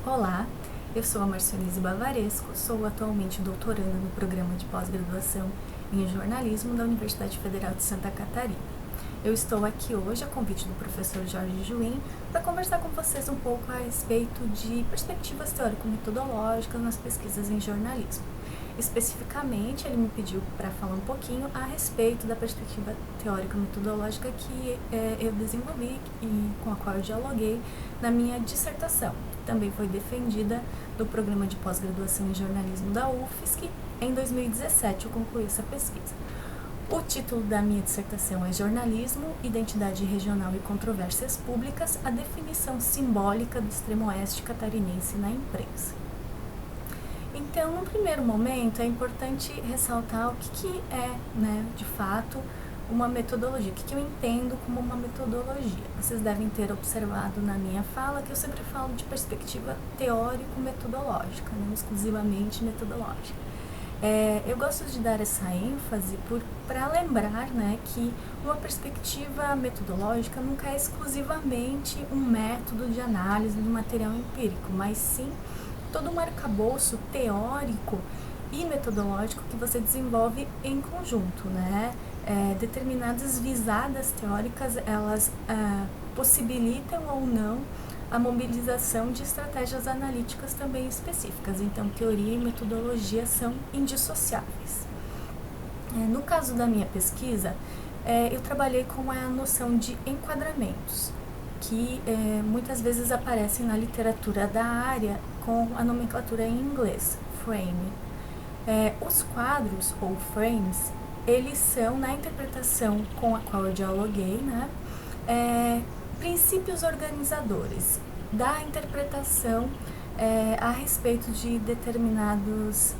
Olá, eu sou a Marcionise Bavaresco, sou atualmente doutoranda no programa de pós-graduação em jornalismo da Universidade Federal de Santa Catarina. Eu estou aqui hoje a convite do professor Jorge Juin para conversar com vocês um pouco a respeito de perspectivas teórico-metodológicas nas pesquisas em jornalismo. Especificamente, ele me pediu para falar um pouquinho a respeito da perspectiva teórico-metodológica que eu desenvolvi e com a qual eu dialoguei na minha dissertação. Também foi defendida do programa de pós-graduação em jornalismo da UFSC. Em 2017 eu concluí essa pesquisa. O título da minha dissertação é Jornalismo, Identidade Regional e Controvérsias Públicas, a definição simbólica do extremo oeste catarinense na imprensa. Então, no primeiro momento, é importante ressaltar o que é, de fato, uma metodologia, o que eu entendo como uma metodologia. Vocês devem ter observado na minha fala que eu sempre falo de perspectiva teórico-metodológica, não exclusivamente metodológica. Eu gosto de dar essa ênfase para lembrar que uma perspectiva metodológica nunca é exclusivamente um método de análise do material empírico, mas sim todo um arcabouço teórico e metodológico que você desenvolve em conjunto, determinadas visadas teóricas, elas possibilitam ou não a mobilização de estratégias analíticas também específicas. Então, teoria e metodologia são indissociáveis. No caso da minha pesquisa, eu trabalhei com a noção de enquadramentos, que muitas vezes aparecem na literatura da área com a nomenclatura em inglês, frame. Os quadros, ou frames, eles são, na interpretação com a qual eu dialoguei, princípios organizadores da interpretação a respeito de determinadas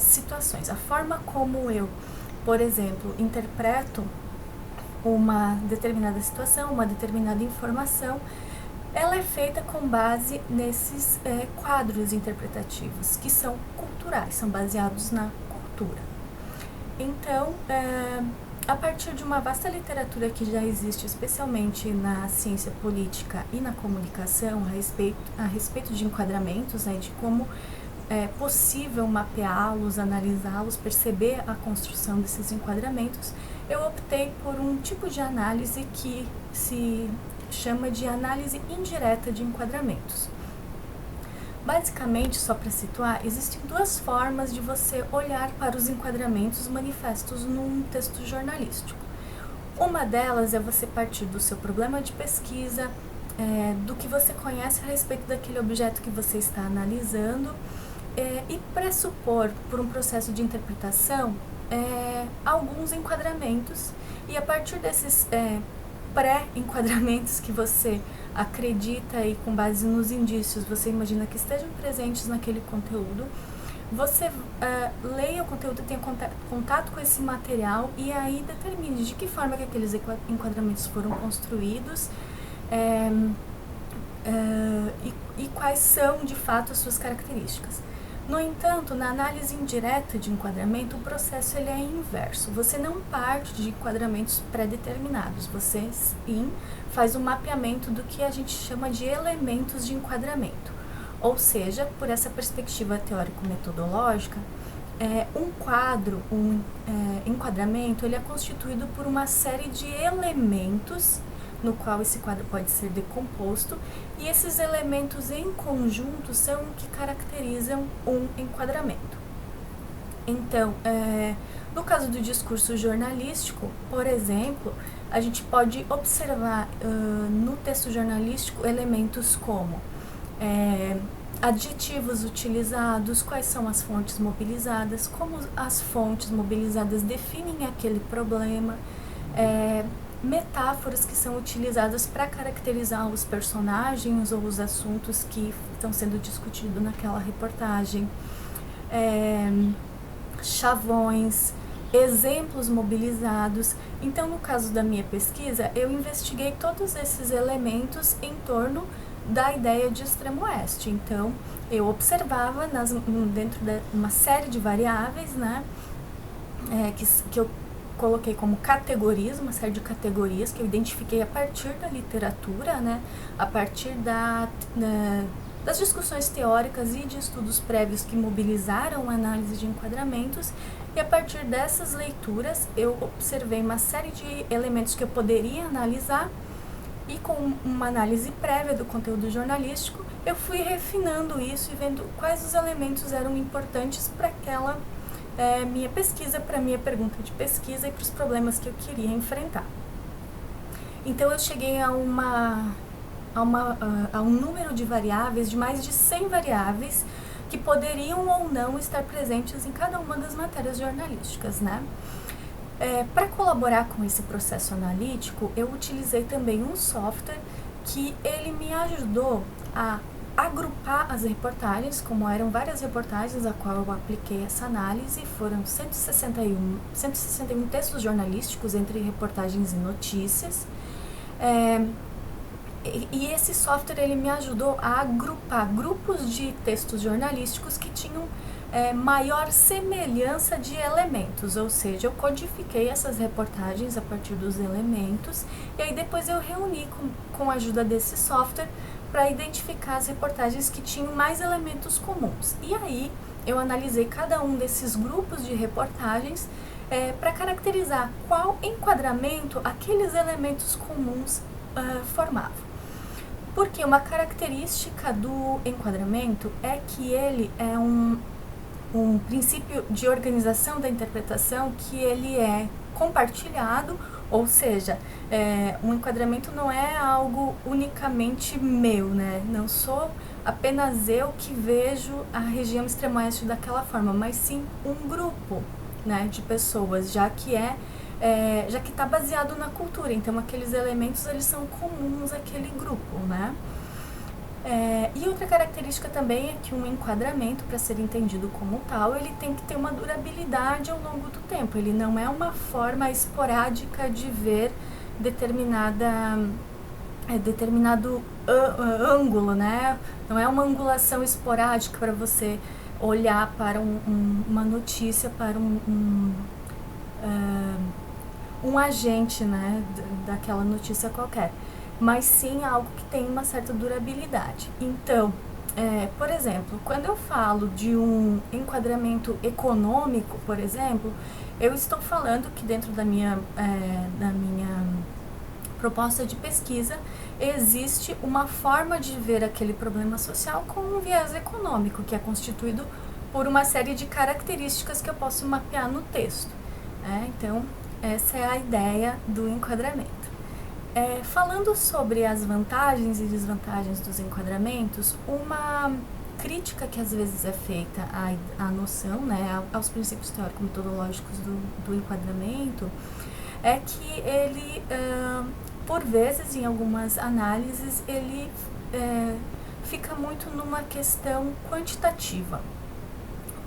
situações. A forma como eu, por exemplo, interpreto uma determinada situação, uma determinada informação, ela é feita com base nesses quadros interpretativos, que são culturais, são baseados na cultura. Então, a partir de uma vasta literatura que já existe, especialmente na ciência política e na comunicação, a respeito de enquadramentos, de como é possível mapeá-los, analisá-los, perceber a construção desses enquadramentos, eu optei por um tipo de análise que se chama de análise indireta de enquadramentos. Basicamente, só para situar, existem duas formas de você olhar para os enquadramentos manifestos num texto jornalístico. Uma delas é você partir do seu problema de pesquisa, do que você conhece a respeito daquele objeto que você está analisando, e pressupor, por um processo de interpretação, alguns enquadramentos, e a partir desses pré-enquadramentos que você acredita e com base nos indícios você imagina que estejam presentes naquele conteúdo, você leia o conteúdo, tenha contato com esse material e aí determine de que forma que aqueles enquadramentos foram construídos e quais são de fato as suas características. No entanto, na análise indireta de enquadramento, o processo é inverso. Você não parte de enquadramentos pré-determinados, você sim faz um mapeamento do que a gente chama de elementos de enquadramento. Ou seja, por essa perspectiva teórico-metodológica, um quadro, enquadramento, ele é constituído por uma série de elementos no qual esse quadro pode ser decomposto, e esses elementos em conjunto são o que caracterizam um enquadramento. Então, no caso do discurso jornalístico, por exemplo, a gente pode observar no texto jornalístico elementos como adjetivos utilizados, quais são as fontes mobilizadas, como as fontes mobilizadas definem aquele problema, metáforas que são utilizadas para caracterizar os personagens ou os assuntos que estão sendo discutidos naquela reportagem, chavões, exemplos mobilizados. Então, no caso da minha pesquisa, eu investiguei todos esses elementos em torno da ideia de extremo oeste. Então, eu observava dentro de uma série de variáveis, que eu coloquei como categorias, uma série de categorias que eu identifiquei a partir da literatura, a partir das discussões teóricas e de estudos prévios que mobilizaram a análise de enquadramentos, e a partir dessas leituras eu observei uma série de elementos que eu poderia analisar, e com uma análise prévia do conteúdo jornalístico, eu fui refinando isso e vendo quais os elementos eram importantes para aquela minha pesquisa, para a minha pergunta de pesquisa e para os problemas que eu queria enfrentar. Então eu cheguei a um número de variáveis, de mais de 100 variáveis, que poderiam ou não estar presentes em cada uma das matérias jornalísticas, né? Para colaborar com esse processo analítico, eu utilizei também um software que ele me ajudou a agrupar as reportagens, como eram várias reportagens a qual eu apliquei essa análise, foram 161 textos jornalísticos entre reportagens e notícias, e esse software ele me ajudou a agrupar grupos de textos jornalísticos que tinham maior semelhança de elementos, ou seja, eu codifiquei essas reportagens a partir dos elementos, e aí depois eu reuni com a ajuda desse software para identificar as reportagens que tinham mais elementos comuns. E aí eu analisei cada um desses grupos de reportagens para caracterizar qual enquadramento aqueles elementos comuns formavam. Porque uma característica do enquadramento é que ele é um princípio de organização da interpretação que ele é compartilhado, ou seja, um enquadramento não é algo unicamente meu, né? Não sou apenas eu que vejo a região extremo-oeste daquela forma, mas sim um grupo, né, de pessoas, já que está baseado na cultura, então aqueles elementos eles são comuns àquele grupo, né? E outra característica também é que um enquadramento, para ser entendido como tal, ele tem que ter uma durabilidade ao longo do tempo. Ele não é uma forma esporádica de ver determinado ângulo, né? Não é uma angulação esporádica para você olhar para uma notícia, para um agente, né, daquela notícia qualquer, mas sim algo que tem uma certa durabilidade. Então, por exemplo, quando eu falo de um enquadramento econômico, por exemplo, eu estou falando que dentro da minha proposta de pesquisa existe uma forma de ver aquele problema social com um viés econômico, que é constituído por uma série de características que eu posso mapear no texto. Então, essa é a ideia do enquadramento. Falando sobre as vantagens e desvantagens dos enquadramentos, uma crítica que às vezes é feita à noção, né, aos princípios teórico-metodológicos do enquadramento, é que ele, por vezes, em algumas análises, ele fica muito numa questão quantitativa.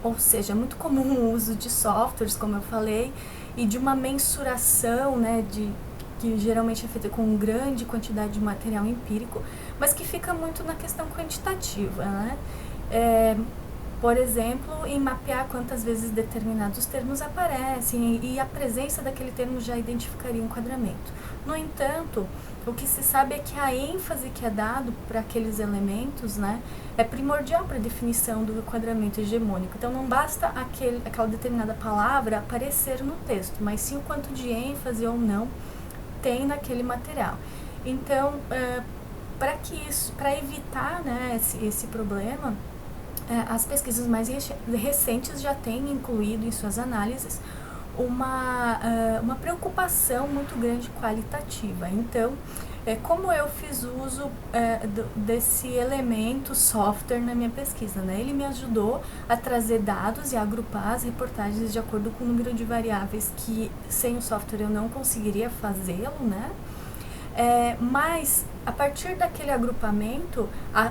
Ou seja, é muito comum o uso de softwares, como eu falei, e de uma mensuração, né, que geralmente é feita com grande quantidade de material empírico, mas que fica muito na questão quantitativa, né? Por exemplo, em mapear quantas vezes determinados termos aparecem, e a presença daquele termo já identificaria o enquadramento. No entanto, o que se sabe é que a ênfase que é dado para aqueles elementos, né, é primordial para a definição do enquadramento hegemônico. Então, não basta aquela determinada palavra aparecer no texto, mas sim o quanto de ênfase ou não tem naquele material. Então, para evitar, né, esse problema, as pesquisas mais recentes já têm incluído em suas análises uma preocupação muito grande qualitativa. Então, como eu fiz uso desse elemento software na minha pesquisa, né? Ele me ajudou a trazer dados e a agrupar as reportagens de acordo com o número de variáveis que sem o software eu não conseguiria fazê-lo, né? Mas a partir daquele agrupamento,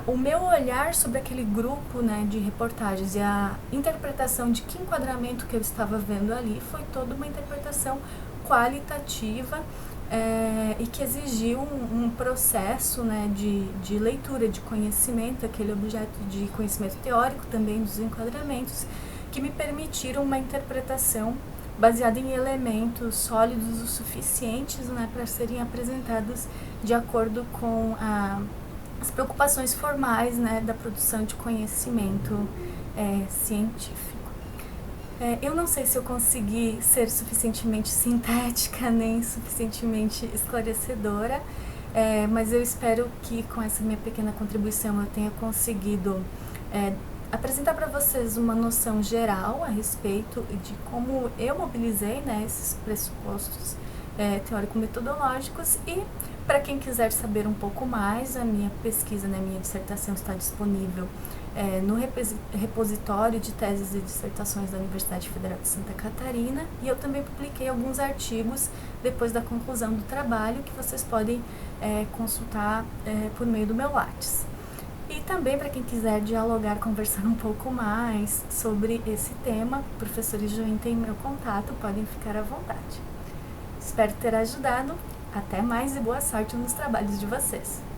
o meu olhar sobre aquele grupo, né, de reportagens e a interpretação de que enquadramento que eu estava vendo ali foi toda uma interpretação qualitativa, e que exigiu um processo, né, de leitura de conhecimento, aquele objeto de conhecimento teórico também dos enquadramentos, que me permitiram uma interpretação baseada em elementos sólidos o suficientes, né, para serem apresentados de acordo com as preocupações formais, né, da produção de conhecimento científico. Eu não sei se eu consegui ser suficientemente sintética nem suficientemente esclarecedora, mas eu espero que com essa minha pequena contribuição eu tenha conseguido apresentar para vocês uma noção geral a respeito de como eu mobilizei, né, esses pressupostos teórico-metodológicos. E para quem quiser saber um pouco mais, a minha pesquisa, né, minha dissertação está disponível no repositório de teses e dissertações da Universidade Federal de Santa Catarina, e eu também publiquei alguns artigos depois da conclusão do trabalho que vocês podem consultar por meio do meu Lattes. E também para quem quiser dialogar, conversar um pouco mais sobre esse tema, o professor Join tem meu contato, podem ficar à vontade. Espero ter ajudado. Até mais e boa sorte nos trabalhos de vocês!